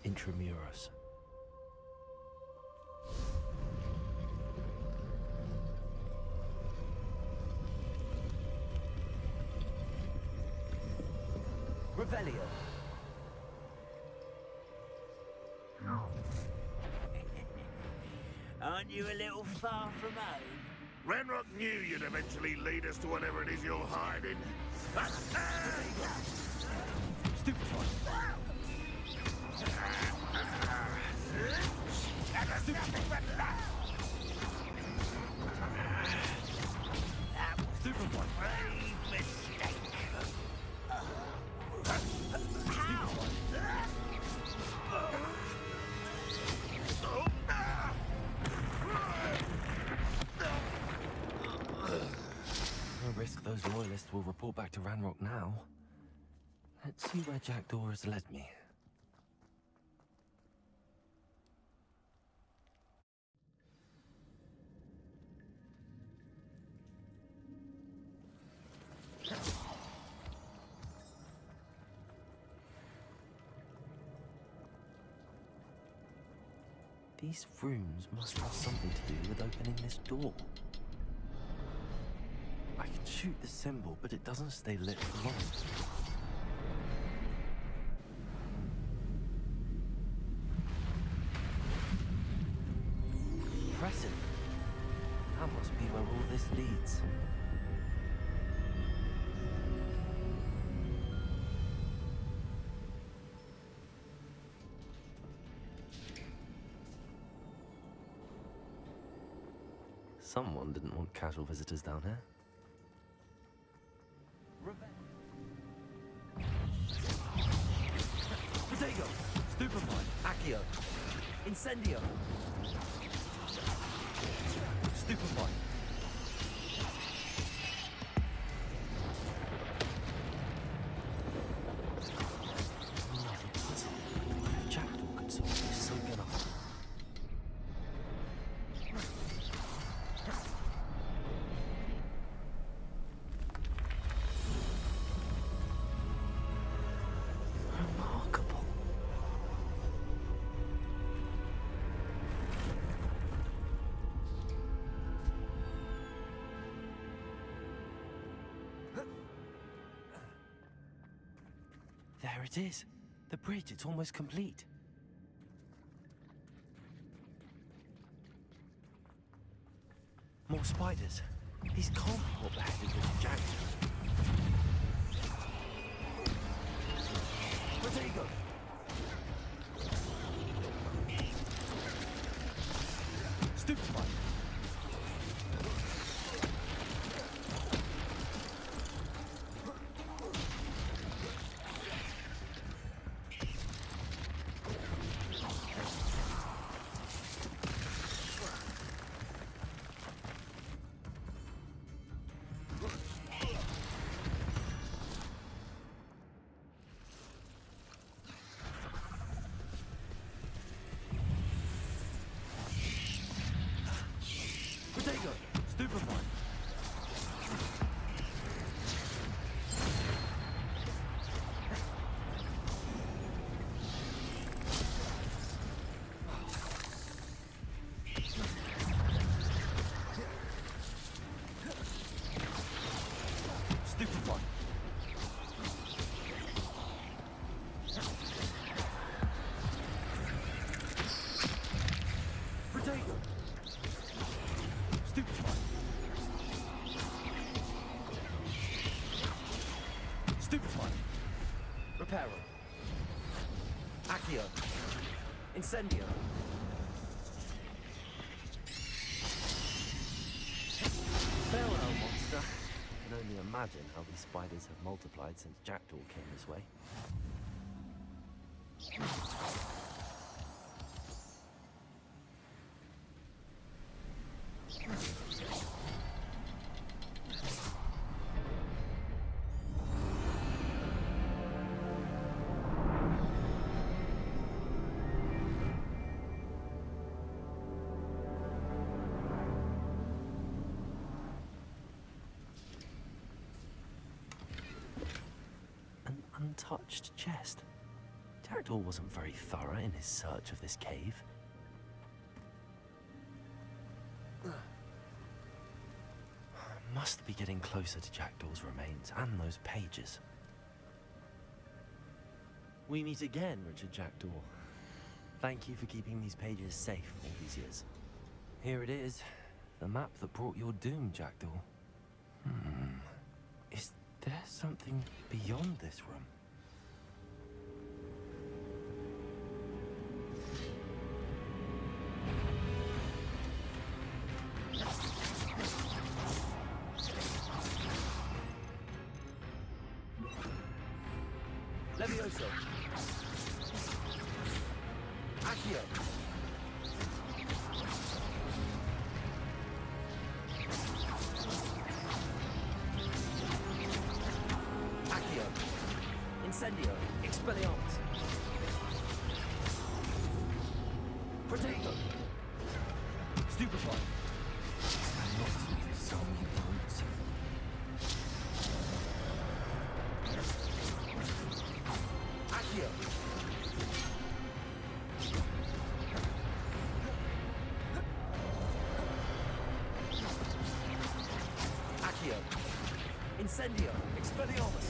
intramuros. Revelio. Aren't you a little far from home? Ranrock knew you'd eventually lead us to whatever it is you're hiding. Stupid one. Stupid one. Brave mistake. No risk those loyalists will report back to Ranrock now. Let's see where Jackdaw has led me. These rooms must have something to do with opening this door. I can shoot the symbol, but it doesn't stay lit for long. Impressive. That must be where all this leads. Someone didn't want casual visitors down here. Protego. Stupefy. Accio. Incendio. Stupefy. Another puzzle. Jackdaw could solve this so good. Remarkable. There it is. The bridge, it's almost complete. More spiders. These can't be what beheaded this Jackdaw. Protego. Stupefy. Protego. Stupefy. Stupefy. Protego. Stupefy. Stupefy. Reparo. Accio. Incendio. Farewell, monster. I can only imagine how these spiders have multiplied since Jackdaw came this way. An untouched chest. Jackdaw wasn't very thorough in his search of this cave. Must be getting closer to Jackdaw's remains and those pages. We meet again, Richard Jackdaw. Thank you for keeping these pages safe all these years. Here it is, the map that brought your doom, Jackdaw. Is there something beyond this room? Levioso. Accio. Accio. Incendio. Expelliarmus. Protego. Stupefy. So many brutes. Accio. Accio. Incendio. Expelliarmus.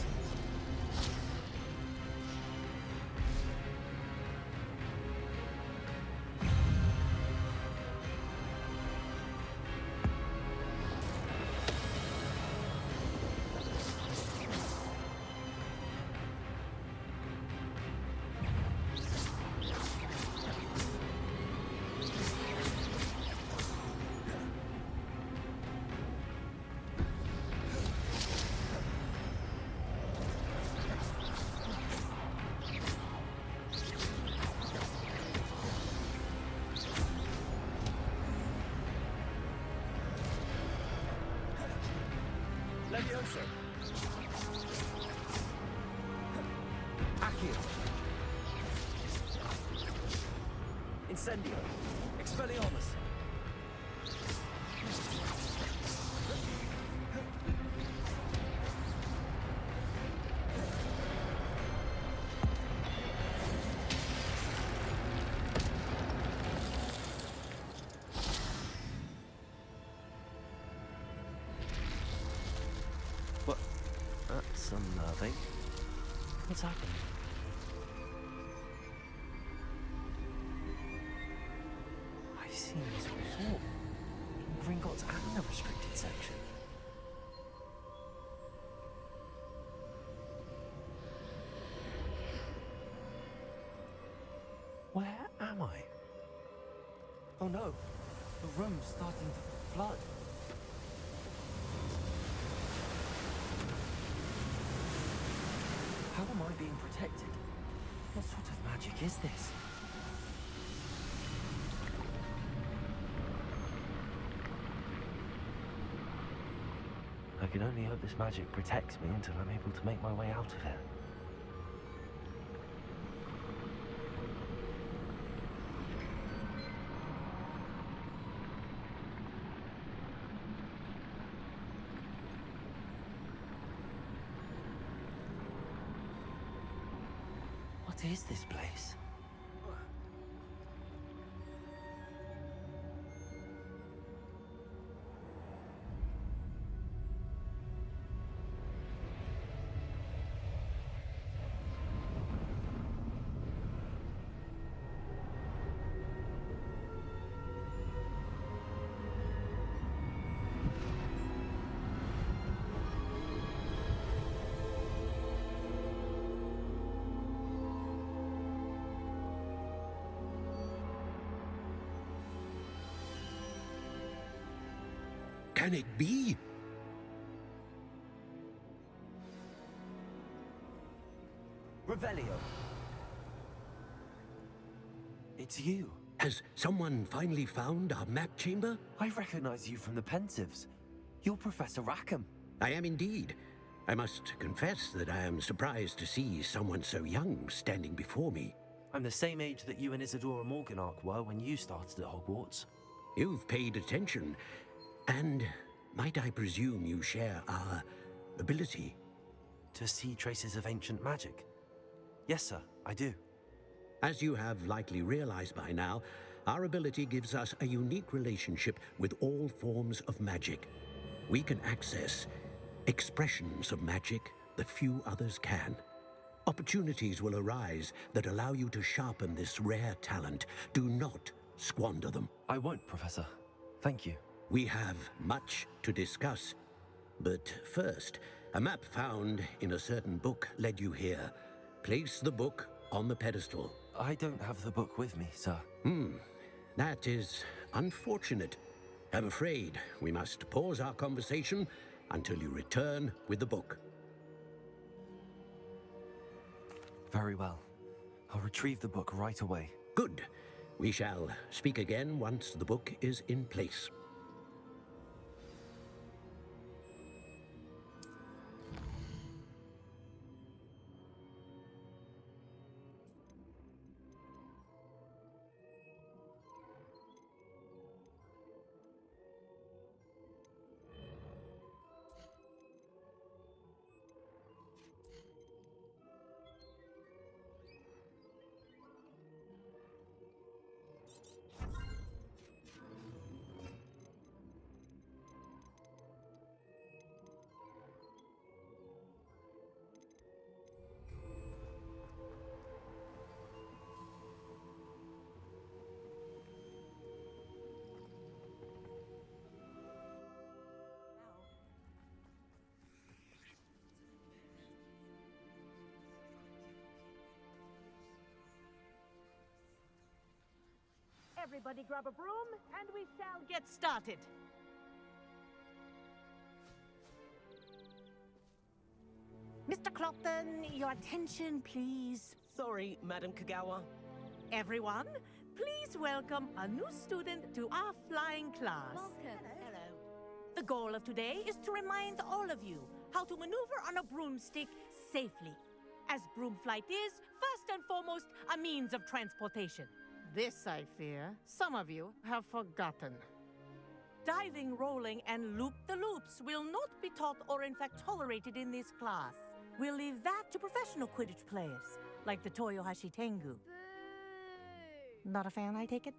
Levioso. Accio. Incendio. Expelliarmus. What? That's unnerving. What's happening? I've seen this before. In Gringotts and the restricted section. Where am I? Oh no. The room's starting to flood. How am I being protected? What sort of magic is this? I can only hope this magic protects me until I'm able to make my way out of here. What is this place? Can it be? Revelio. It's you. Has someone finally found our map chamber? I recognize you from the Pensieves. You're Professor Rackham. I am indeed. I must confess that I am surprised to see someone so young standing before me. I'm the same age that you and Isadora Morganark were when you started at Hogwarts. You've paid attention, and might I presume you share our ability? To see traces of ancient magic? Yes, sir, I do. As you have likely realized by now, our ability gives us a unique relationship with all forms of magic. We can access expressions of magic that few others can. Opportunities will arise that allow you to sharpen this rare talent. Do not squander them. I won't, Professor. Thank you. We have much to discuss. But first, a map found in a certain book led you here. Place the book on the pedestal. I don't have the book with me, sir. That is unfortunate. I'm afraid we must pause our conversation until you return with the book. Very well. I'll retrieve the book right away. Good. We shall speak again once the book is in place. Everybody grab a broom, and we shall get started. Mr. Clopton, your attention, please. Sorry, Madam Kagawa. Everyone, please welcome a new student to our flying class. Hello. The goal of today is to remind all of you how to maneuver on a broomstick safely, as broom flight is, first and foremost, a means of transportation. This, I fear, some of you have forgotten. Diving, rolling, and loop-the-loops will not be taught or in fact tolerated in this class. We'll leave that to professional Quidditch players, like the Toyohashi Tengu. Not a fan, I take it?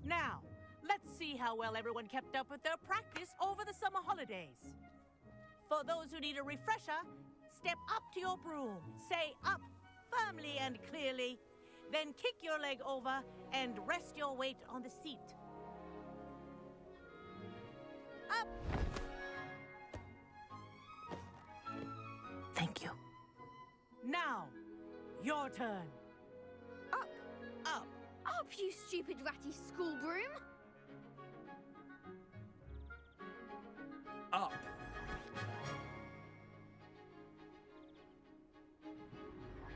Now, let's see how well everyone kept up with their practice over the summer holidays. For those who need a refresher, step up to your broom, say up firmly and clearly, then kick your leg over and rest your weight on the seat. Up! Thank you. Now, your turn. Up, Up. up, you stupid ratty school broom! Up!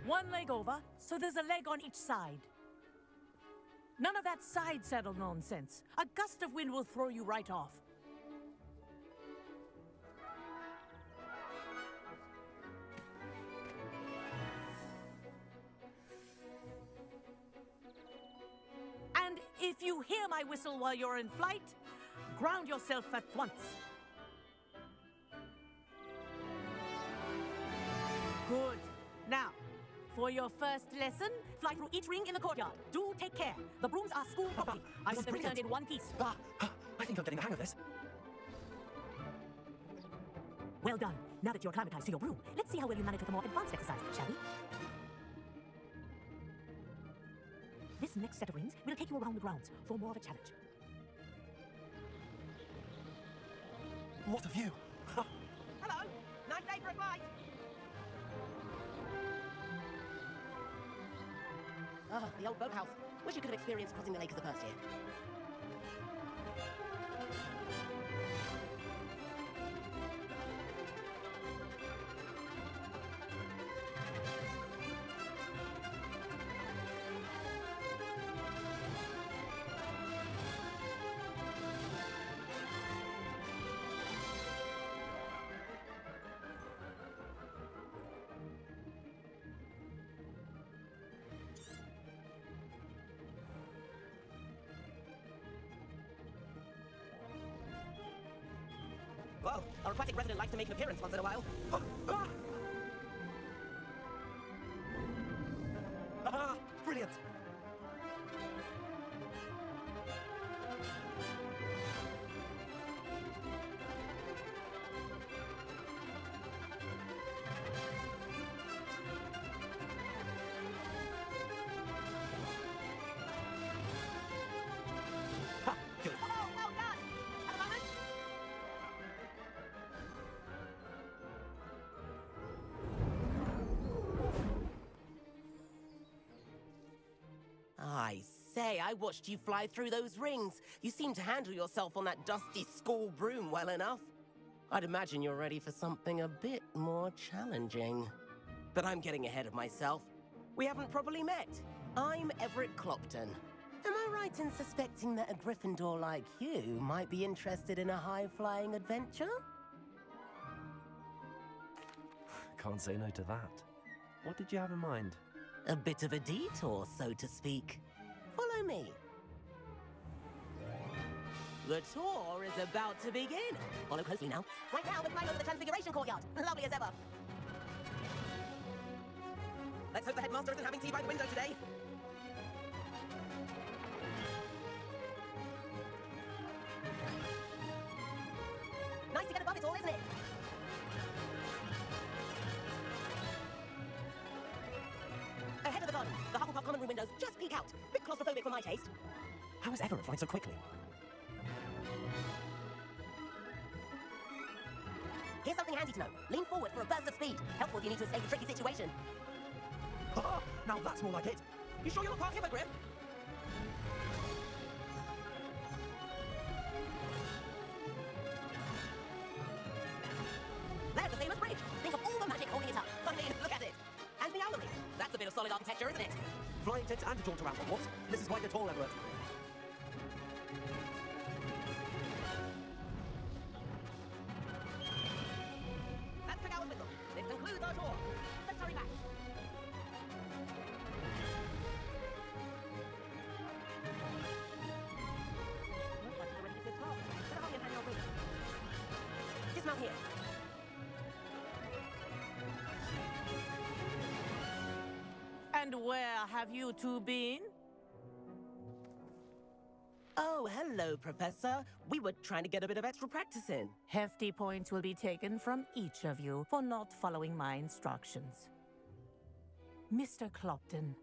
One leg over, so there's a leg on each side. None of that side saddle nonsense. A gust of wind will throw you right off. And if you hear my whistle while you're in flight, ground yourself at once. Good. Now, for your first lesson, fly through each ring in the courtyard. Do take care. The brooms are school property. I want them returned in one piece. I think I'm getting the hang of this. Well done. Now that you're acclimatized to your broom, let's see how well you manage with a more advanced exercise, shall we? This next set of rings will take you around the grounds for more of a challenge. What a view! Hello. Nice day for a bite. Ah, the old boathouse. Wish you could have experienced crossing the lake as a first year. Well, our aquatic resident likes to make an appearance once in a while. Ah, brilliant! say, I watched you fly through those rings. You seem to handle yourself on that dusty school broom well enough. I'd imagine you're ready for something a bit more challenging. But I'm getting ahead of myself. We haven't properly met. I'm Everett Clopton. Am I right in suspecting that a Gryffindor like you might be interested in a high-flying adventure? Can't say no to that. What did you have in mind? A bit of a detour, so to speak. Follow me. The tour is about to begin. Follow closely now. Right now, we're flying over the Transfiguration Courtyard. Lovely as ever. Let's hope the headmaster isn't having tea by the window today. Nice to get above it all, isn't it? Ahead of the gardens, the Hufflepuff common room windows just peek out. Bit claustrophobic for my taste. How is Everett flying so quickly? Here's something handy to know. Lean forward for a burst of speed. Helpful if you need to escape a tricky situation. Ah, now that's more like it. You sure you're not part hippogriff? There's the famous bridge. Think of all the magic holding it up. I mean, look at it. And the owlery. That's a bit of solid architecture, isn't it? Flying tents and a jaunt around Hogwarts. This is quite a tall, Everett. That's the Gower's whistle. This concludes our tour. Let's hurry back. Dismount here. And where have you two been? Oh, hello, Professor. We were trying to get a bit of extra practice in. Hefty points will be taken from each of you for not following my instructions. Mr. Clopton,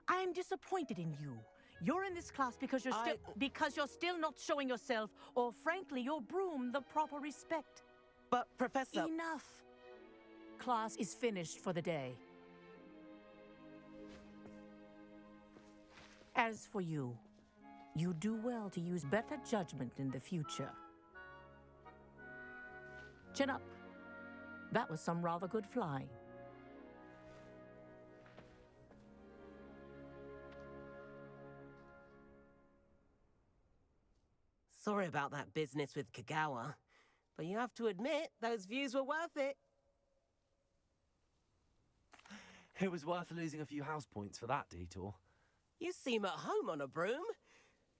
I'm disappointed in you. You're in this class because you're still not showing yourself, or frankly, your broom, the proper respect. But, Professor... Enough. Class is finished for the day. As for you, you do well to use better judgment in the future. Chin up. That was some rather good flying. Sorry about that business with Kagawa, but you have to admit, those views were worth it. It was worth losing a few house points for that detour. You seem at home on a broom.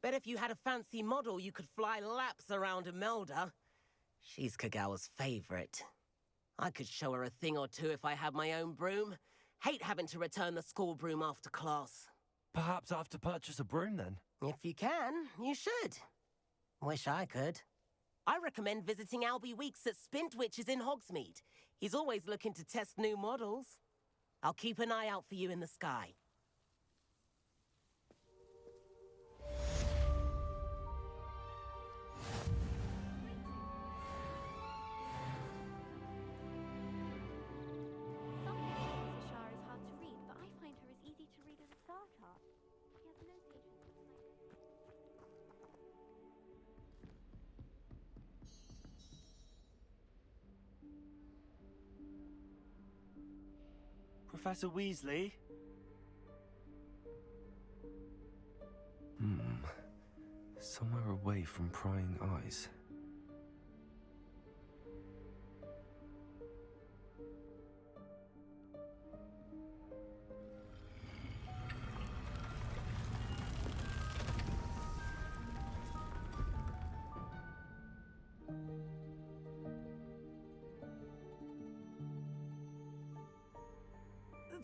Bet if you had a fancy model, you could fly laps around Imelda. She's Kagawa's favorite. I could show her a thing or two if I had my own broom. Hate having to return the school broom after class. Perhaps I have to purchase a broom then? If you can, you should. Wish I could. I recommend visiting Albie Weeks at Spintwitches in Hogsmeade. He's always looking to test new models. I'll keep an eye out for you in the sky. Some people think Sashar is hard to read, but I find her as easy to read as a star chart. He has no patience with Professor Weasley? Somewhere away from prying eyes.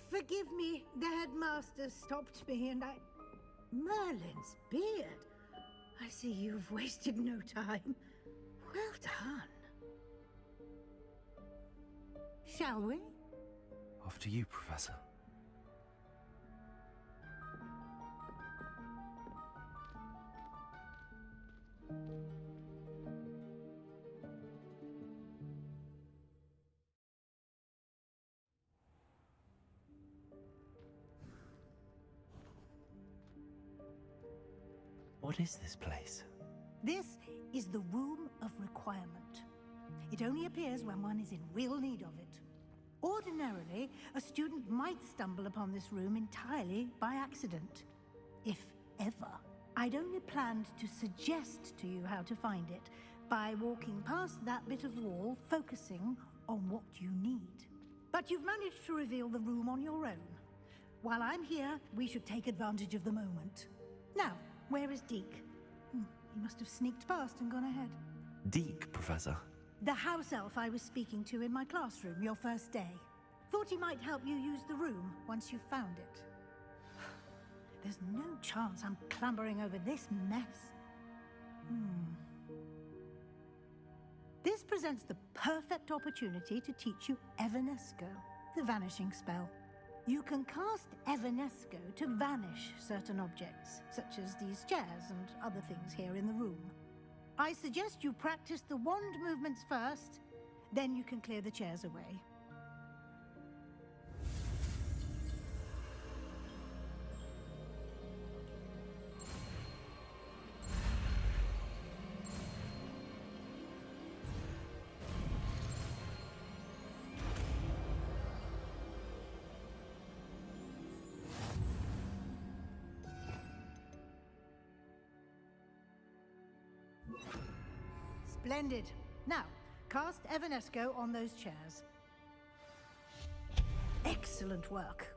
Forgive me, the headmaster stopped me and I... Merlin's beard. I see you've wasted no time. Well done. Shall we? After you, Professor. What is this place? This is the Room of Requirement. It only appears when one is in real need of it. Ordinarily, a student might stumble upon this room entirely by accident. If ever. I'd only planned to suggest to you how to find it by walking past that bit of wall, focusing on what you need. But you've managed to reveal the room on your own. While I'm here, we should take advantage of the moment. Now, where is Deke? He must have sneaked past and gone ahead. Deke, Professor. The house elf I was speaking to in my classroom your first day. Thought he might help you use the room once you've found it. There's no chance I'm clambering over this mess. This presents the perfect opportunity to teach you Evanesco, the vanishing spell. You can cast Evanesco to vanish certain objects, such as these chairs and other things here in the room. I suggest you practice the wand movements first, then you can clear the chairs away. Splendid. Now, cast Evanesco on those chairs. Excellent work.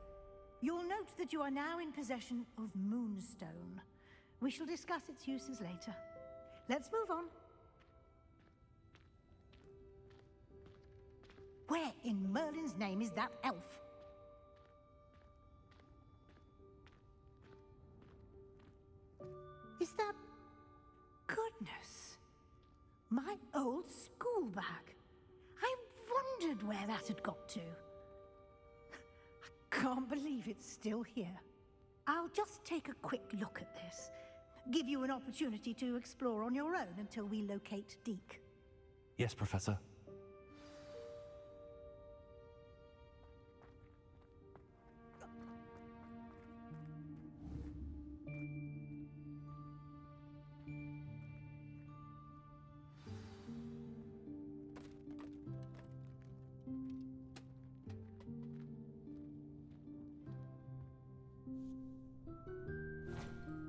You'll note that you are now in possession of Moonstone. We shall discuss its uses later. Let's move on. Where in Merlin's name is that elf? Is that... Goodness. My old school bag. I wondered where that had got to. I can't believe it's still here. I'll just take a quick look at this. Give you an opportunity to explore on your own until we locate Deke. Yes, Professor.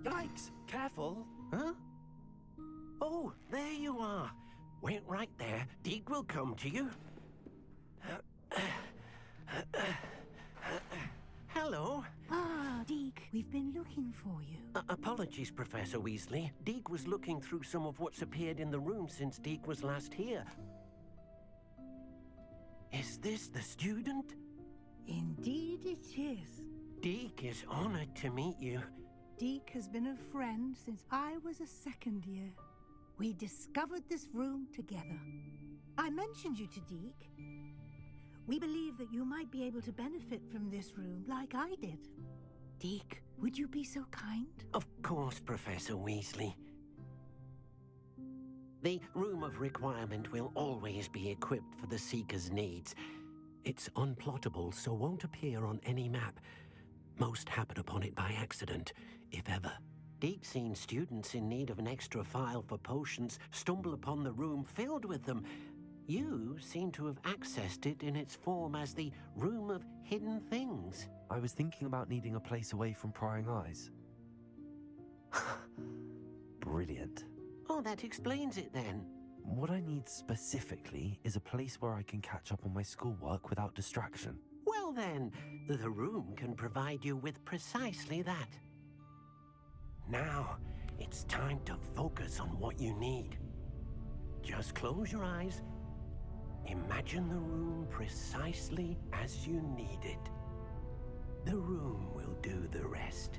Yikes! Careful! Huh? Oh, there you are. Wait right there. Deke will come to you. Hello. Ah, Deke, we've been looking for you. Apologies, Professor Weasley. Deke was looking through some of what's appeared in the room since Deke was last here. Is this the student? Indeed it is. Deke is honored to meet you. Deke has been a friend since I was a second year. We discovered this room together. I mentioned you to Deke. We believe that you might be able to benefit from this room like I did. Deke, would you be so kind? Of course, Professor Weasley. The Room of Requirement will always be equipped for the Seeker's needs. It's unplottable, so won't appear on any map. Most happen upon it by accident, if ever. Deke's seen students in need of an extra file for potions stumble upon the room filled with them. You seem to have accessed it in its form as the Room of Hidden Things. I was thinking about needing a place away from prying eyes. Brilliant. Oh, that explains it then. What I need specifically is a place where I can catch up on my schoolwork without distraction. Well then, the room can provide you with precisely that. Now, it's time to focus on what you need. Just close your eyes. Imagine the room precisely as you need it. The room will do the rest.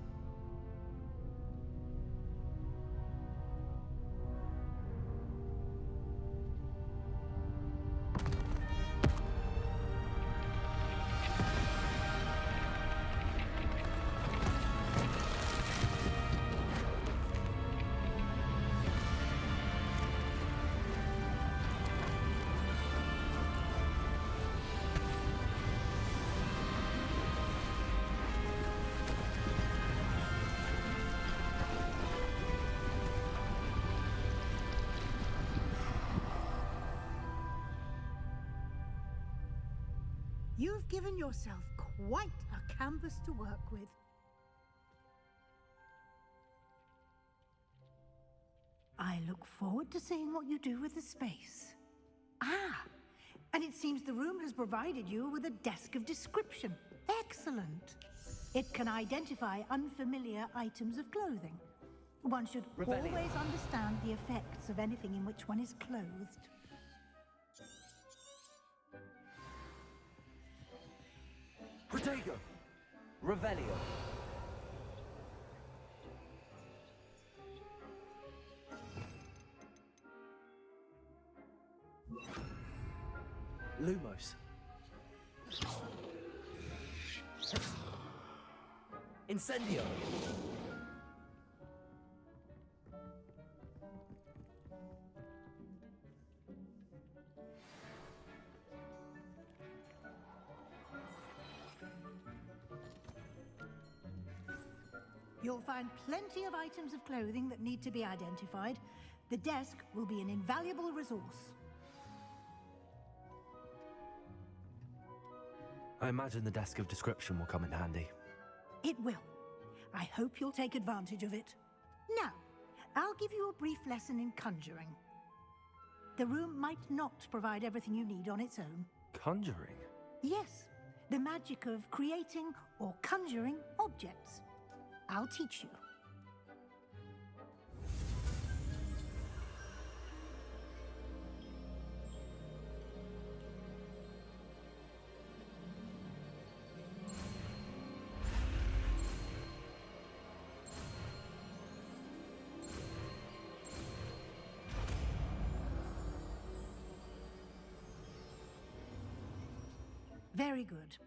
You've given yourself quite a canvas to work with. I look forward to seeing what you do with the space. Ah, and it seems the room has provided you with a desk of description. Excellent. It can identify unfamiliar items of clothing. One should always understand the effects of anything in which one is clothed. Protego! Revelio! Lumos. Incendio! You'll find plenty of items of clothing that need to be identified. The desk will be an invaluable resource. I imagine the desk of description will come in handy. It will. I hope you'll take advantage of it. Now, I'll give you a brief lesson in conjuring. The room might not provide everything you need on its own. Conjuring? Yes, the magic of creating or conjuring objects. I'll teach you. Very good.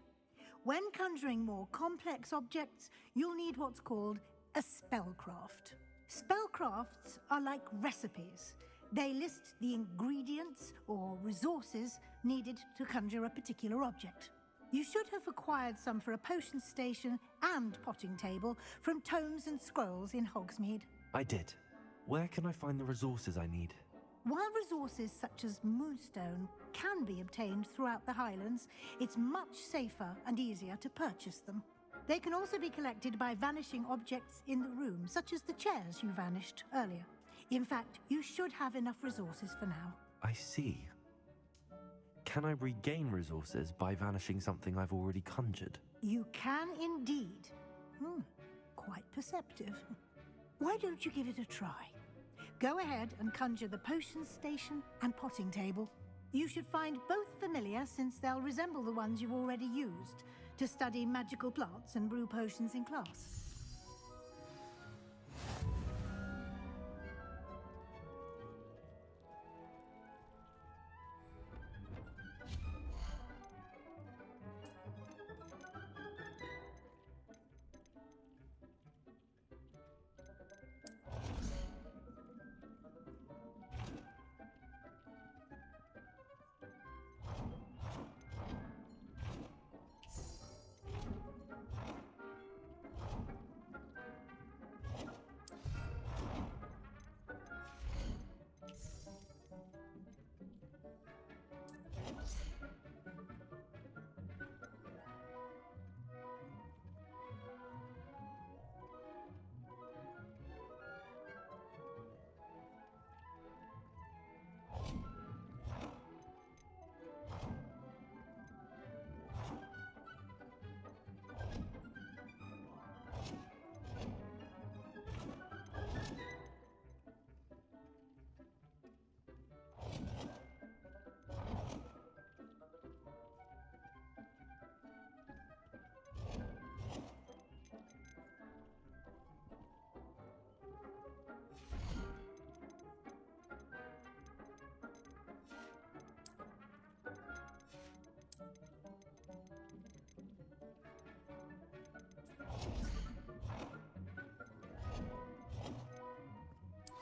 When conjuring more complex objects, you'll need what's called a spellcraft. Spellcrafts are like recipes. They list the ingredients or resources needed to conjure a particular object. You should have acquired some for a potion station and potting table from tomes and scrolls in Hogsmeade. I did. Where can I find the resources I need? While resources such as moonstone can be obtained throughout the Highlands, it's much safer and easier to purchase them. They can also be collected by vanishing objects in the room, such as the chairs you vanished earlier. In fact, you should have enough resources for now. I see. Can I regain resources by vanishing something I've already conjured? You can indeed. Quite perceptive. Why don't you give it a try? Go ahead and conjure the potion station and potting table. You should find both familiar, since they'll resemble the ones you've already used to study magical plants and brew potions in class.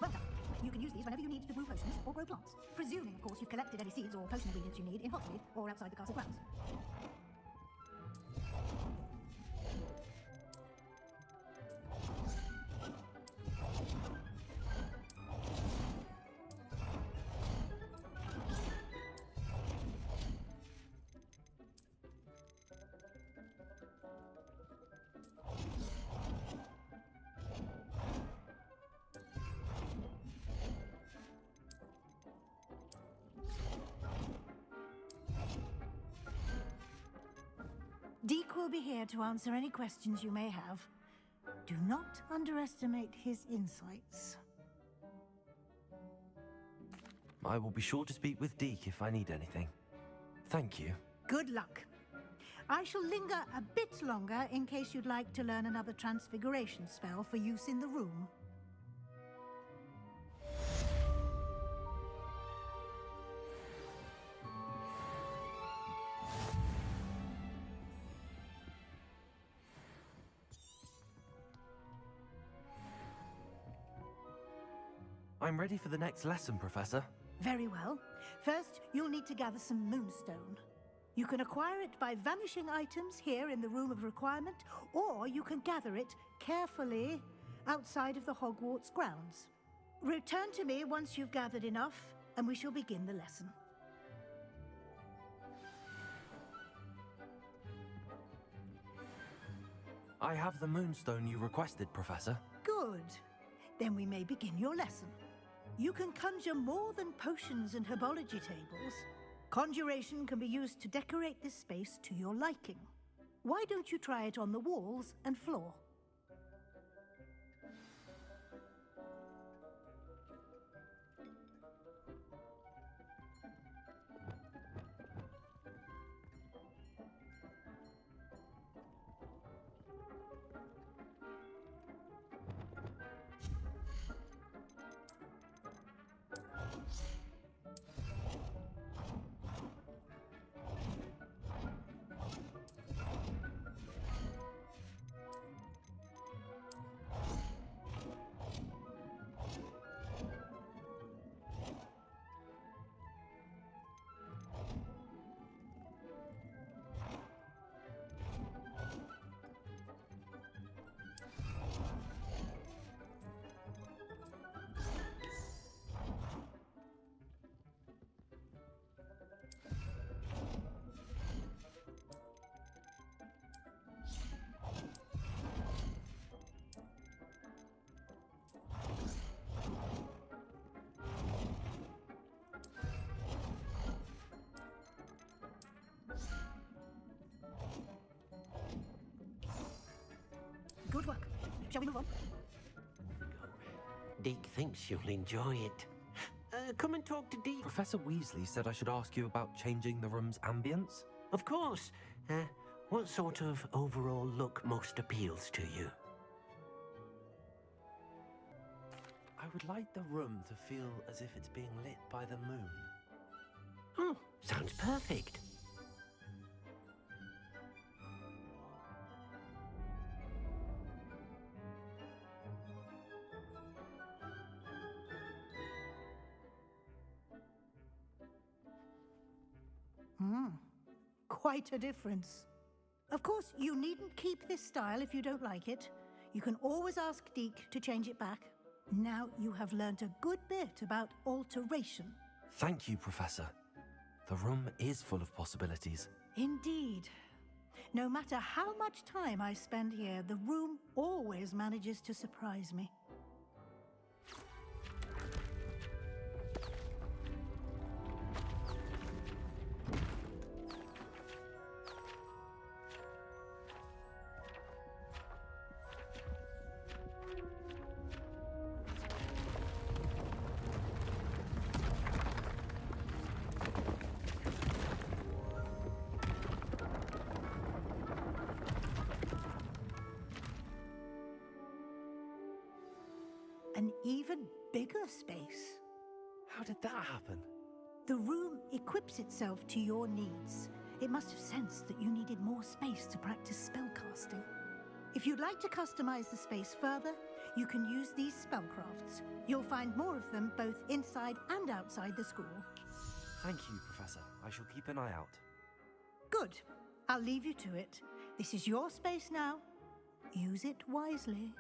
Well done. You can use these whenever you need to brew potions or grow plants. Presuming, of course, you've collected any seeds or potion ingredients you need in Hogsmeade or outside the castle grounds. Deke will be here to answer any questions you may have. Do not underestimate his insights. I will be sure to speak with Deke if I need anything. Thank you. Good luck. I shall linger a bit longer in case you'd like to learn another transfiguration spell for use in the room. I'm ready for the next lesson, Professor. Very well. First, you'll need to gather some moonstone. You can acquire it by vanishing items here in the Room of Requirement, or you can gather it carefully outside of the Hogwarts grounds. Return to me once you've gathered enough, and we shall begin the lesson. I have the moonstone you requested, Professor. Good. Then we may begin your lesson. You can conjure more than potions and herbology tables. Conjuration can be used to decorate this space to your liking. Why don't you try it on the walls and floor? Good work. Shall we move on? Deke thinks you'll enjoy it. Come and talk to Deke. Professor Weasley said I should ask you about changing the room's ambience. Of course. What sort of overall look most appeals to you? I would like the room to feel as if it's being lit by the moon. Oh, sounds perfect. Quite a difference. Of course, you needn't keep this style if you don't like it. You can always ask Deke to change it back. Now you have learnt a good bit about alteration. Thank you, Professor. The room is full of possibilities. Indeed. No matter how much time I spend here, the room always manages to surprise me. An even bigger space. How did that happen? The room equips itself to your needs. It must have sensed that you needed more space to practice spellcasting. If you'd like to customize the space further, you can use these spellcrafts. You'll find more of them both inside and outside the school. Thank you, Professor. I shall keep an eye out. Good. I'll leave you to it. This is your space now. Use it wisely.